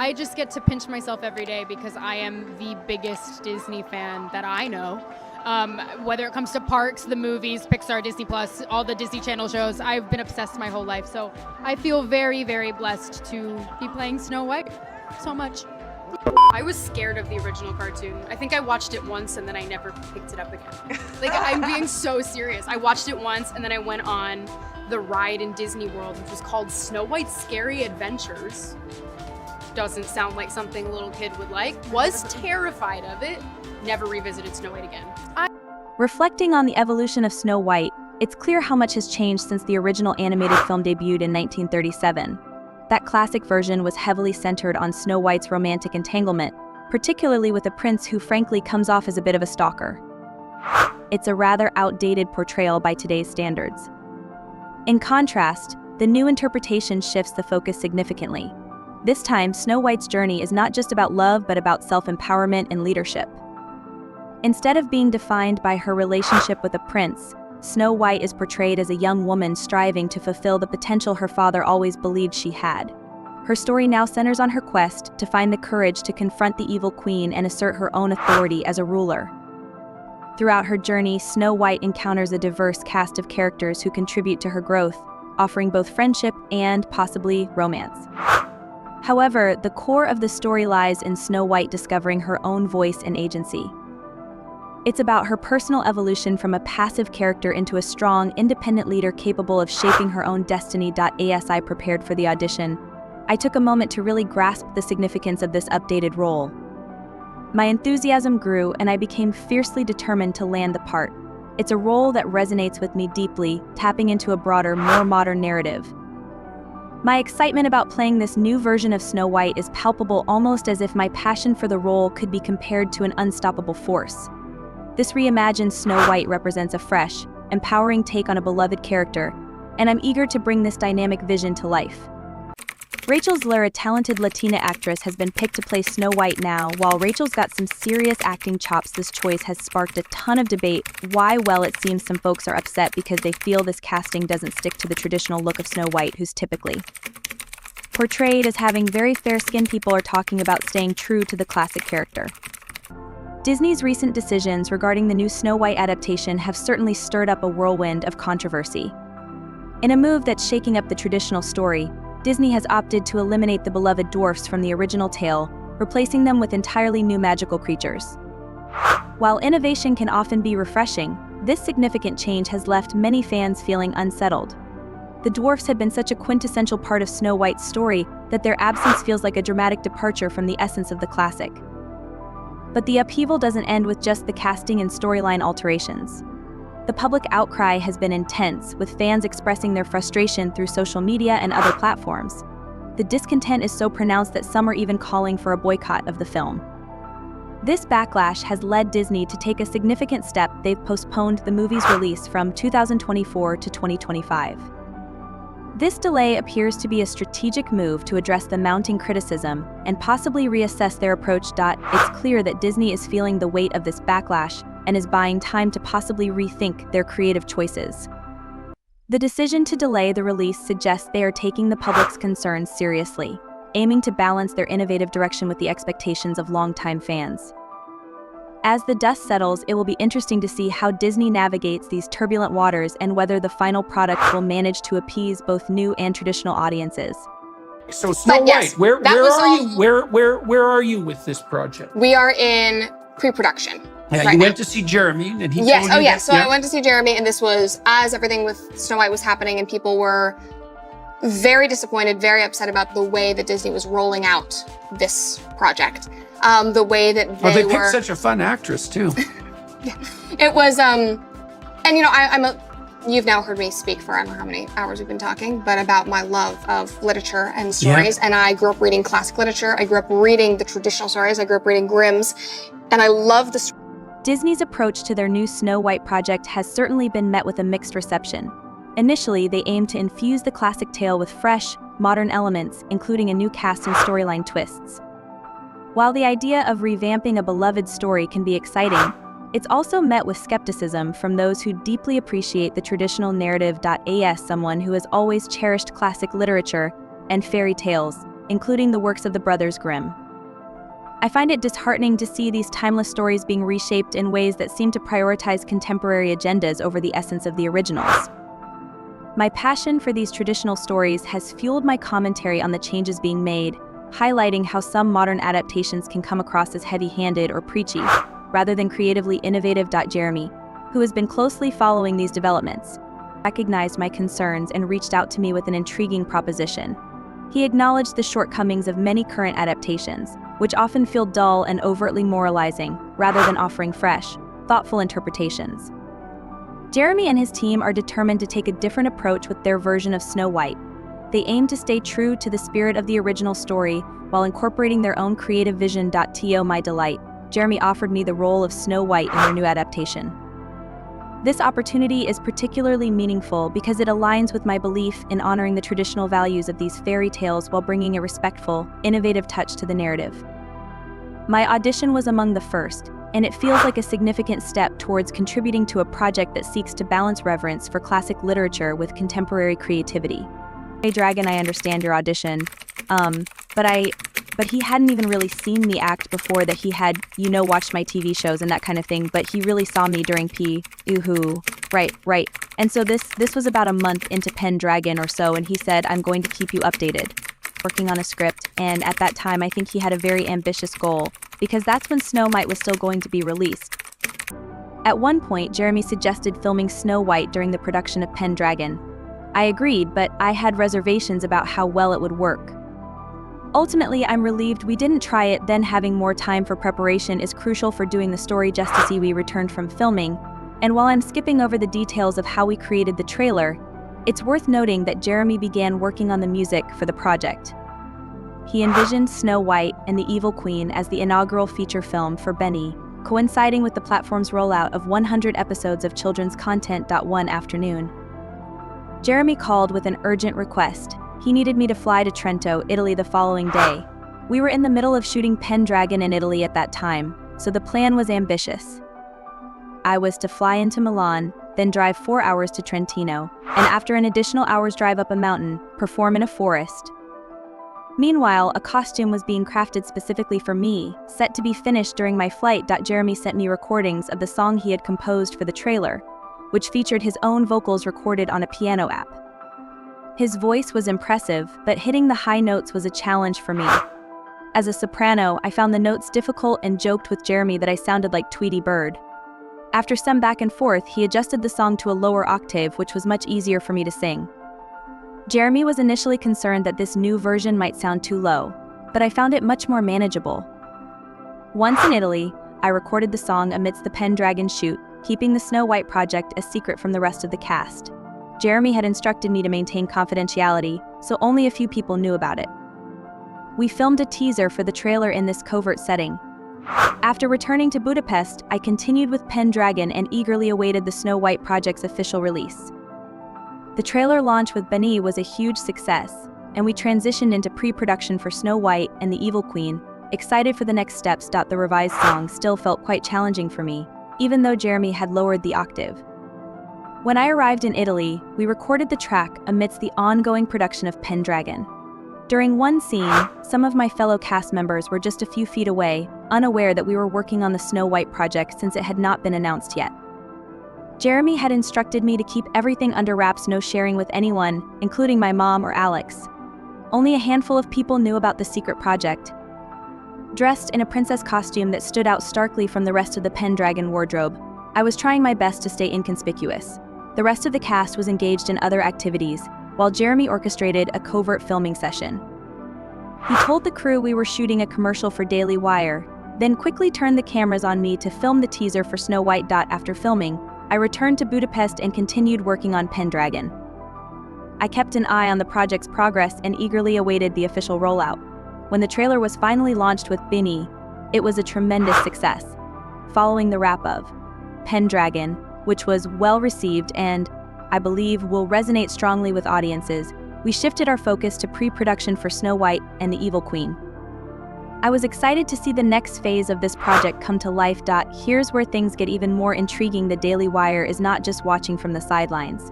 I just get to pinch myself every day because I am the biggest Disney fan that I know. Whether it comes to parks, the movies, Pixar, Disney Plus, all the Disney Channel shows, I've been obsessed my whole life. So I feel very, very blessed to be playing Snow White so much. I was scared of the original cartoon. I think I watched it once and then I never picked it up again. Like, I'm being so serious. I watched it once and then I went on the ride in Disney World, which was called Snow White's Scary Adventures. Doesn't sound like something a little kid would like. Was terrified of it. Never revisited Snow White again. Reflecting on the evolution of Snow White, it's clear how much has changed since the original animated film debuted in 1937. That classic version was heavily centered on Snow White's romantic entanglement, particularly with a prince who frankly comes off as a bit of a stalker. It's a rather outdated portrayal by today's standards. In contrast, the new interpretation shifts the focus significantly. This time, Snow White's journey is not just about love but about self-empowerment and leadership. Instead of being defined by her relationship with a prince, Snow White is portrayed as a young woman striving to fulfill the potential her father always believed she had. Her story now centers on her quest to find the courage to confront the evil queen and assert her own authority as a ruler. Throughout her journey, Snow White encounters a diverse cast of characters who contribute to her growth, offering both friendship and, possibly, romance. However, the core of the story lies in Snow White discovering her own voice and agency. It's about her personal evolution from a passive character into a strong, independent leader capable of shaping her own destiny. As I prepared for the audition, I took a moment to really grasp the significance of this updated role. My enthusiasm grew and I became fiercely determined to land the part. It's a role that resonates with me deeply, tapping into a broader, more modern narrative. My excitement about playing this new version of Snow White is palpable, almost as if my passion for the role could be compared to an unstoppable force. This reimagined Snow White represents a fresh, empowering take on a beloved character, and I'm eager to bring this dynamic vision to life. Rachel Zegler, a talented Latina actress, has been picked to play Snow White now. While Rachel's got some serious acting chops, this choice has sparked a ton of debate. Why? Well, it seems some folks are upset because they feel this casting doesn't stick to the traditional look of Snow White, who's typically portrayed as having very fair skin. People are talking about staying true to the classic character. Disney's recent decisions regarding the new Snow White adaptation have certainly stirred up a whirlwind of controversy. In a move that's shaking up the traditional story, Disney has opted to eliminate the beloved dwarfs from the original tale, replacing them with entirely new magical creatures. While innovation can often be refreshing, this significant change has left many fans feeling unsettled. The dwarfs had been such a quintessential part of Snow White's story that their absence feels like a dramatic departure from the essence of the classic. But the upheaval doesn't end with just the casting and storyline alterations. The public outcry has been intense, with fans expressing their frustration through social media and other platforms. The discontent is so pronounced that some are even calling for a boycott of the film. This backlash has led Disney to take a significant step. They've postponed the movie's release from 2024 to 2025. This delay appears to be a strategic move to address the mounting criticism and possibly reassess their approach. It's clear that Disney is feeling the weight of this backlash and is buying time to possibly rethink their creative choices. The decision to delay the release suggests they are taking the public's concerns seriously, aiming to balance their innovative direction with the expectations of longtime fans. As the dust settles, it will be interesting to see how Disney navigates these turbulent waters and whether the final product will manage to appease both new and traditional audiences. So Snow White, where are you? Where are you with this project? We are in pre-production. Yeah, right you now. went to see Jeremy, and he Yes. told you Oh, yeah. that- So I went to see Jeremy, and this was as everything with Snow White was happening, and people were very disappointed, very upset about the way that Disney was rolling out this project. The way that they picked such a fun actress too. It was, and you know, you've now heard me speak for I don't know how many hours we've been talking, but about my love of literature and stories. Yeah. And I grew up reading classic literature. I grew up reading the traditional stories. I grew up reading Grimm's, and I love the story. Disney's approach to their new Snow White project has certainly been met with a mixed reception. Initially, they aimed to infuse the classic tale with fresh, modern elements, including a new cast and storyline twists. While the idea of revamping a beloved story can be exciting, it's also met with skepticism from those who deeply appreciate the traditional narrative. As someone who has always cherished classic literature and fairy tales, including the works of the Brothers Grimm. I find it disheartening to see these timeless stories being reshaped in ways that seem to prioritize contemporary agendas over the essence of the originals. My passion for these traditional stories has fueled my commentary on the changes being made, highlighting how some modern adaptations can come across as heavy-handed or preachy, rather than creatively innovative. Jeremy, who has been closely following these developments, recognized my concerns and reached out to me with an intriguing proposition. He acknowledged the shortcomings of many current adaptations, which often feel dull and overtly moralizing, rather than offering fresh, thoughtful interpretations. Jeremy and his team are determined to take a different approach with their version of Snow White. They aim to stay true to the spirit of the original story while incorporating their own creative vision. To my delight, Jeremy offered me the role of Snow White in their new adaptation. This opportunity is particularly meaningful because it aligns with my belief in honoring the traditional values of these fairy tales while bringing a respectful, innovative touch to the narrative. My audition was among the first, and it feels like a significant step towards contributing to a project that seeks to balance reverence for classic literature with contemporary creativity. Hey Dragon, I understand your audition, but he hadn't even really seen me act before that. He had, watched my TV shows and that kind of thing, but he really saw me during Right. And so this was about a month into Pendragon or so, and he said, I'm going to keep you updated. Working on a script, and at that time I think he had a very ambitious goal, because that's when Snow White was still going to be released. At one point, Jeremy suggested filming Snow White during the production of Pendragon. I agreed, but I had reservations about how well it would work. Ultimately, I'm relieved we didn't try it. Then having more time for preparation is crucial for doing the story justice. We returned from filming, and while I'm skipping over the details of how we created the trailer, it's worth noting that Jeremy began working on the music for the project. He envisioned Snow White and the Evil Queen as the inaugural feature film for Benny, coinciding with the platform's rollout of 100 episodes of children's content. One afternoon, Jeremy called with an urgent request. He needed me to fly to Trento, Italy the following day. We were in the middle of shooting Pendragon in Italy at that time, so the plan was ambitious. I was to fly into Milan, then drive 4 hours to Trentino, and after an additional hour's drive up a mountain, perform in a forest. Meanwhile, a costume was being crafted specifically for me, set to be finished during my flight. Jeremy sent me recordings of the song he had composed for the trailer, which featured his own vocals recorded on a piano app. His voice was impressive, but hitting the high notes was a challenge for me. As a soprano, I found the notes difficult and joked with Jeremy that I sounded like Tweety Bird. After some back and forth, he adjusted the song to a lower octave, which was much easier for me to sing. Jeremy was initially concerned that this new version might sound too low, but I found it much more manageable. Once in Italy, I recorded the song amidst the Pendragon shoot, keeping the Snow White project a secret from the rest of the cast. Jeremy had instructed me to maintain confidentiality, so only a few people knew about it. We filmed a teaser for the trailer in this covert setting. After returning to Budapest, I continued with Pendragon and eagerly awaited the Snow White project's official release. The trailer launch with Benny was a huge success, and we transitioned into pre-production for Snow White and the Evil Queen, excited for the next steps. The revised song still felt quite challenging for me, even though Jeremy had lowered the octave. When I arrived in Italy, we recorded the track amidst the ongoing production of Pendragon. During one scene, some of my fellow cast members were just a few feet away, unaware that we were working on the Snow White project since it had not been announced yet. Jeremy had instructed me to keep everything under wraps, no sharing with anyone, including my mom or Alex. Only a handful of people knew about the secret project. Dressed in a princess costume that stood out starkly from the rest of the Pendragon wardrobe, I was trying my best to stay inconspicuous. The rest of the cast was engaged in other activities, while Jeremy orchestrated a covert filming session. He told the crew we were shooting a commercial for Daily Wire, then quickly turned the cameras on me to film the teaser for Snow White. After filming, I returned to Budapest and continued working on Pendragon. I kept an eye on the project's progress and eagerly awaited the official rollout. When the trailer was finally launched with Benny, it was a tremendous success. Following the wrap of Pendragon, which was well received and, I believe, will resonate strongly with audiences, we shifted our focus to pre-production for Snow White and the Evil Queen. I was excited to see the next phase of this project come to life. Here's where things get even more intriguing. The Daily Wire is not just watching from the sidelines.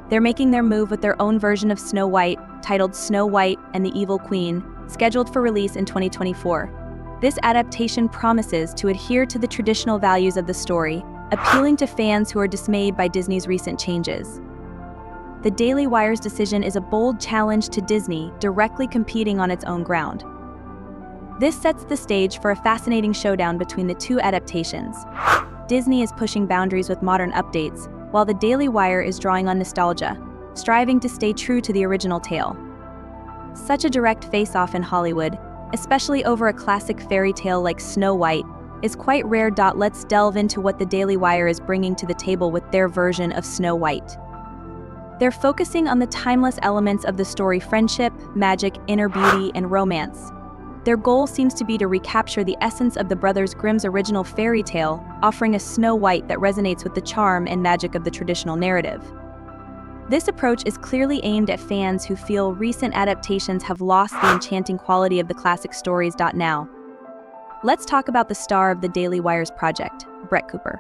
They're making their move with their own version of Snow White, titled Snow White and the Evil Queen, scheduled for release in 2024. This adaptation promises to adhere to the traditional values of the story, appealing to fans who are dismayed by Disney's recent changes. The Daily Wire's decision is a bold challenge to Disney, directly competing on its own ground. This sets the stage for a fascinating showdown between the two adaptations. Disney is pushing boundaries with modern updates, while the Daily Wire is drawing on nostalgia, striving to stay true to the original tale. Such a direct face-off in Hollywood, especially over a classic fairy tale like Snow White, is quite rare. Let's delve into what the Daily Wire is bringing to the table with their version of Snow White. They're focusing on the timeless elements of the story: friendship, magic, inner beauty, and romance. Their goal seems to be to recapture the essence of the Brothers Grimm's original fairy tale, offering a Snow White that resonates with the charm and magic of the traditional narrative. This approach is clearly aimed at fans who feel recent adaptations have lost the enchanting quality of the classic stories. Now, let's talk about the star of the Daily Wire's project, Brett Cooper.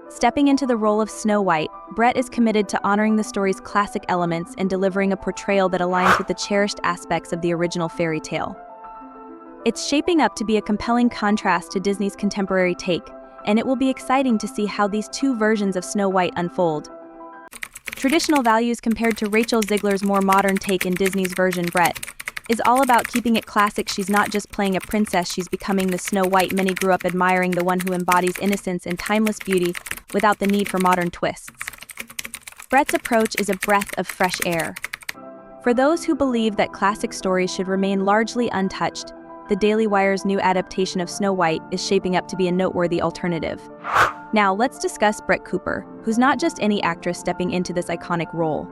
Stepping into the role of Snow White, Brett is committed to honoring the story's classic elements and delivering a portrayal that aligns with the cherished aspects of the original fairy tale. It's shaping up to be a compelling contrast to Disney's contemporary take, and it will be exciting to see how these two versions of Snow White unfold. Traditional values compared to Rachel Zegler's more modern take in Disney's version. Brett is all about keeping it classic. She's not just playing a princess, she's becoming the Snow White many grew up admiring, the one who embodies innocence and timeless beauty without the need for modern twists. Brett's approach is a breath of fresh air. For those who believe that classic stories should remain largely untouched, the Daily Wire's new adaptation of Snow White is shaping up to be a noteworthy alternative. Now, let's discuss Brett Cooper, who's not just any actress stepping into this iconic role.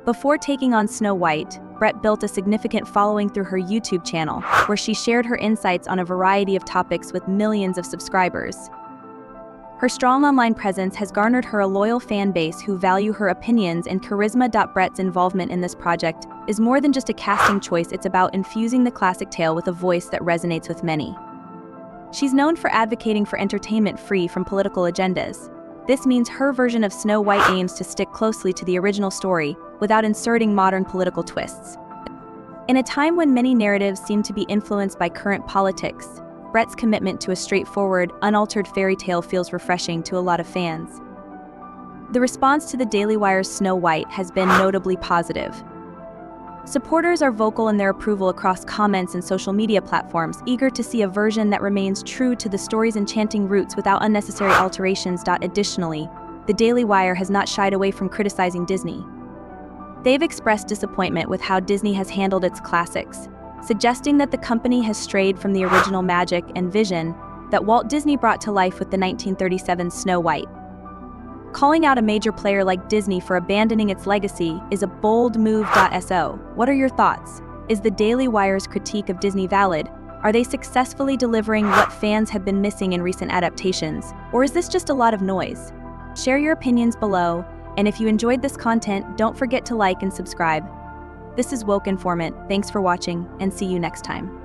Before taking on Snow White, Brett built a significant following through her YouTube channel, where she shared her insights on a variety of topics with millions of subscribers. Her strong online presence has garnered her a loyal fan base who value her opinions and charisma. Brett's involvement in this project is more than just a casting choice, it's about infusing the classic tale with a voice that resonates with many. She's known for advocating for entertainment free from political agendas. This means her version of Snow White aims to stick closely to the original story without inserting modern political twists. In a time when many narratives seem to be influenced by current politics, Brett's commitment to a straightforward, unaltered fairy tale feels refreshing to a lot of fans. The response to the Daily Wire's Snow White has been notably positive. Supporters are vocal in their approval across comments and social media platforms, eager to see a version that remains true to the story's enchanting roots without unnecessary alterations. Additionally, the Daily Wire has not shied away from criticizing Disney. They've expressed disappointment with how Disney has handled its classics, suggesting that the company has strayed from the original magic and vision that Walt Disney brought to life with the 1937 Snow White. Calling out a major player like Disney for abandoning its legacy is a bold move. So, what are your thoughts? Is the Daily Wire's critique of Disney valid? Are they successfully delivering what fans have been missing in recent adaptations? Or is this just a lot of noise? Share your opinions below, and if you enjoyed this content, don't forget to like and subscribe. This is Woke Informant. Thanks for watching, and see you next time.